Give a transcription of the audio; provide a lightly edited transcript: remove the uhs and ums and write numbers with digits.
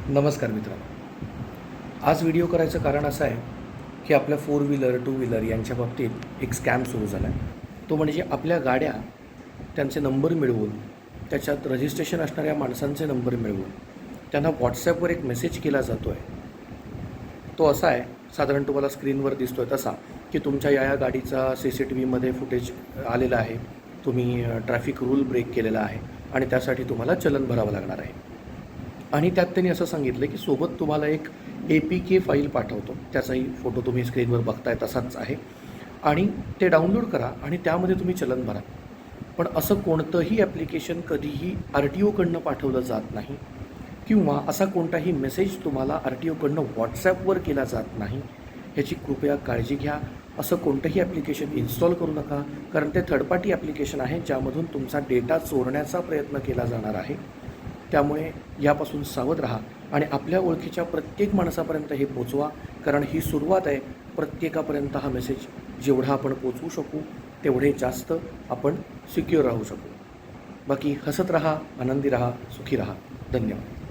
नमस्कार मित्रांनो, आज व्हिडिओ करायचं कारण असं आहे की आपल्या 4 व्हीलर 2 व्हीलर यांच्या बाबतीत एक स्कॅम सुरू झाला आहे. तो म्हणजे आपल्या गाड्या त्यांचे नंबर मिळवून त्याच्यात रजिस्ट्रेशन असणाऱ्या माणसांचे नंबर मिळवून त्यांना व्हॉट्सॲपवर एक मेसेज केला जातो आहे. तो असा आहे, साधारण तुम्हाला स्क्रीनवर दिसतो आहे तसा, की तुमच्या या गाडीचा CCTVमध्ये फुटेज आलेला आहे, तुम्ही ट्रॅफिक रूल ब्रेक केलेला आहे आणि त्यासाठी तुम्हाला चलन भरावं लागणार आहे. आणि त्यात त्यांनी असं सांगितलं की सोबत तुम्हाला एक APK फाईल पाठवतो, त्याचाही फोटो तुम्ही स्क्रीनवर बघताय तसाच आहे, आणि ते डाउनलोड करा आणि त्यामध्ये तुम्ही चलन भरा. पण असं कोणतंही ॲप्लिकेशन कधीही RTOकडनं पाठवलं जात नाही किंवा असा कोणताही मेसेज तुम्हाला RTOकडनं व्हॉट्सॲपवर केला जात नाही. ह्याची कृपया काळजी घ्या. असं कोणतंही ॲप्लिकेशन इन्स्टॉल करू नका, कारण ते थर्ड पार्टी ॲप्लिकेशन आहे ज्यामधून तुमचा डेटा चोरण्याचा प्रयत्न केला जाणार आहे. त्यामुळे यापासून सावध राहा आणि आपल्या ओळखीच्या प्रत्येक माणसापर्यंत हे पोचवा, कारण ही सुरुवात आहे. प्रत्येकापर्यंत हा मेसेज जेवढा आपण पोचवू शकू तेवढे जास्त आपण सिक्युअर राहू शकू. बाकी हसत राहा, आनंदी राहा, सुखी राहा. धन्यवाद.